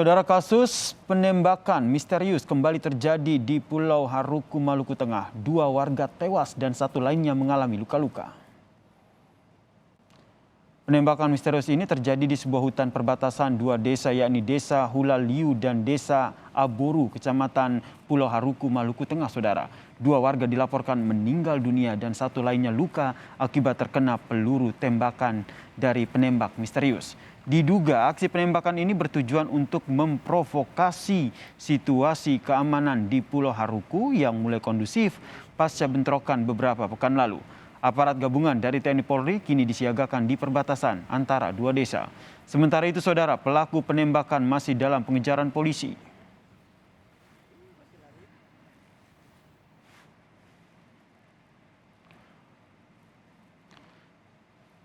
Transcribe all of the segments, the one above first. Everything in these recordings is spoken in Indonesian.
Saudara, kasus penembakan misterius kembali terjadi di Pulau Haruku, Maluku Tengah. 2 warga tewas dan 1 lainnya mengalami luka-luka. Penembakan misterius ini terjadi di sebuah hutan perbatasan 2 desa, yakni Desa Hulaliu dan Desa Aboru, Kecamatan Pulau Haruku, Maluku Tengah, saudara. 2 warga dilaporkan meninggal dunia dan 1 lainnya luka akibat terkena peluru tembakan dari penembak misterius. Diduga aksi penembakan ini bertujuan untuk memprovokasi situasi keamanan di Pulau Haruku yang mulai kondusif pasca bentrokan beberapa pekan lalu. Aparat gabungan dari TNI Polri kini disiagakan di perbatasan antara 2 desa. Sementara itu, saudara, pelaku penembakan masih dalam pengejaran polisi.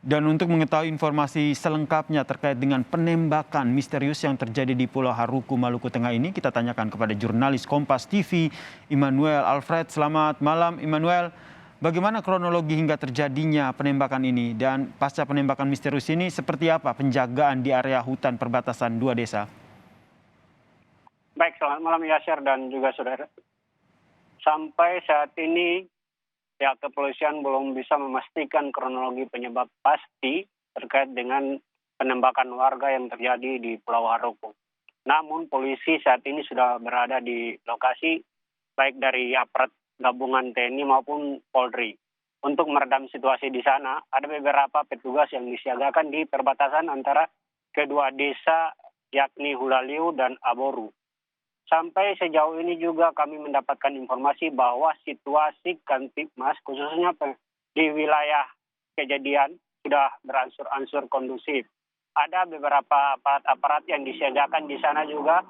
Dan untuk mengetahui informasi selengkapnya terkait dengan penembakan misterius yang terjadi di Pulau Haruku, Maluku Tengah ini, kita tanyakan kepada jurnalis Kompas TV, Immanuel Alfred. Selamat malam, Immanuel. Bagaimana kronologi hingga terjadinya penembakan ini, dan pasca penembakan misterius ini seperti apa penjagaan di area hutan perbatasan 2 desa? Baik, selamat malam Yasir dan juga saudara. Sampai saat ini pihak kepolisian belum bisa memastikan kronologi penyebab pasti terkait dengan penembakan warga yang terjadi di Pulau Haruku. Namun polisi saat ini sudah berada di lokasi, baik dari aparat gabungan TNI maupun Polri. Untuk meredam situasi di sana, ada beberapa petugas yang disiagakan di perbatasan antara kedua desa, yakni Hulaliu dan Aboru. Sampai sejauh ini juga kami mendapatkan informasi bahwa situasi Kamtipmas, khususnya di wilayah kejadian, sudah beransur-ansur kondusif. Ada beberapa aparat yang disiagakan di sana juga,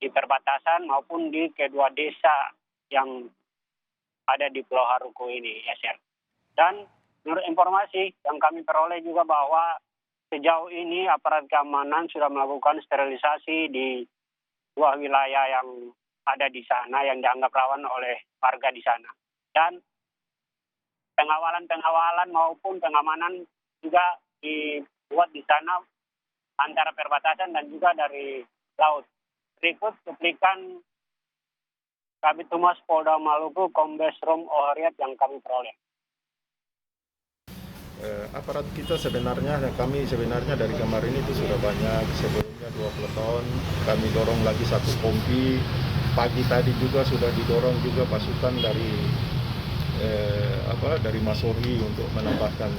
di perbatasan maupun di kedua desa yang ada di Pulau Haruku ini, Yasir. Dan menurut informasi yang kami peroleh juga bahwa sejauh ini aparat keamanan sudah melakukan sterilisasi di 2 wilayah yang ada di sana yang dianggap rawan oleh warga di sana. Dan pengawalan maupun pengamanan juga dibuat di sana antara perbatasan dan juga dari laut. Berikut cuplikan Kabid Humas Polda Maluku, Kombes Rom Ohariat yang kami peroleh. Aparat kita kami sebenarnya dari kemarin itu sudah banyak, sebelumnya 20 tahun kami dorong lagi 1 kompi. Pagi tadi juga sudah didorong juga pasukan dari Masori untuk menambahkan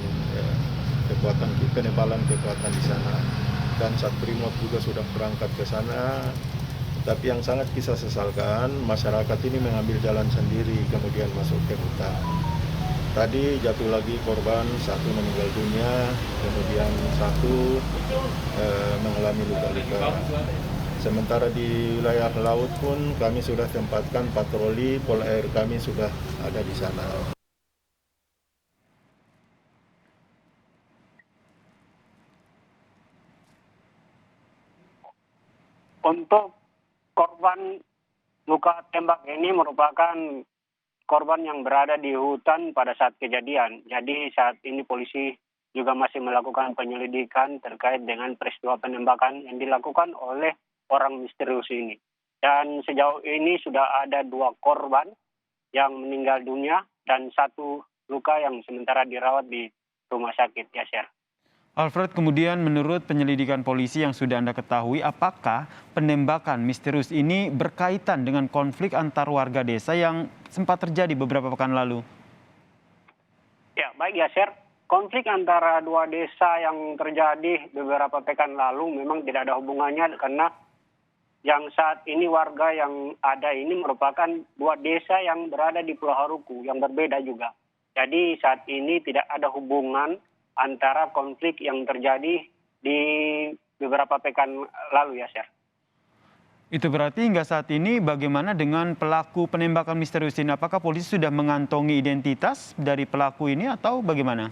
penebalan kekuatan di sana, dan Satbrimob juga sudah berangkat ke sana. Tapi yang sangat kita sesalkan, masyarakat ini mengambil jalan sendiri kemudian masuk ke hutan. Tadi jatuh lagi korban, 1 meninggal dunia, kemudian 1 mengalami luka-luka. Sementara di wilayah laut pun kami sudah tempatkan patroli, Pol Air kami sudah ada di sana. Untuk korban luka tembak ini merupakan korban yang berada di hutan pada saat kejadian. Jadi saat ini polisi juga masih melakukan penyelidikan terkait dengan peristiwa penembakan yang dilakukan oleh orang misterius ini. Dan sejauh ini sudah ada 2 korban yang meninggal dunia dan 1 luka yang sementara dirawat di rumah sakit, Yasir. Alfred, kemudian menurut penyelidikan polisi yang sudah Anda ketahui, apakah penembakan misterius ini berkaitan dengan konflik antar warga desa yang sempat terjadi beberapa pekan lalu? Ya, baik Yasir. Konflik antara 2 desa yang terjadi beberapa pekan lalu memang tidak ada hubungannya, karena yang saat ini warga yang ada ini merupakan 2 desa yang berada di Pulau Haruku yang berbeda juga. Jadi saat ini tidak ada hubungan antara konflik yang terjadi di beberapa pekan lalu, ya, Sir. Itu berarti hingga saat ini bagaimana dengan pelaku penembakan misterius ini? Apakah polisi sudah mengantongi identitas dari pelaku ini atau bagaimana?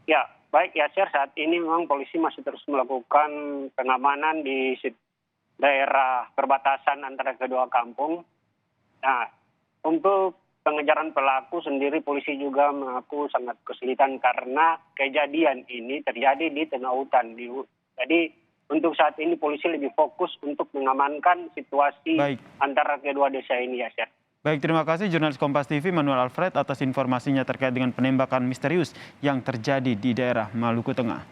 Ya, baik ya, Sir. Saat ini memang polisi masih terus melakukan pengamanan di daerah perbatasan antara kedua kampung. Nah, untuk pengejaran pelaku sendiri polisi juga mengaku sangat kesulitan karena kejadian ini terjadi di tengah hutan. Jadi untuk saat ini polisi lebih fokus untuk mengamankan situasi Baik. antara kedua desa ini, Yasir. Baik, terima kasih jurnalis Kompas TV Manuel Alfred atas informasinya terkait dengan penembakan misterius yang terjadi di daerah Maluku Tengah.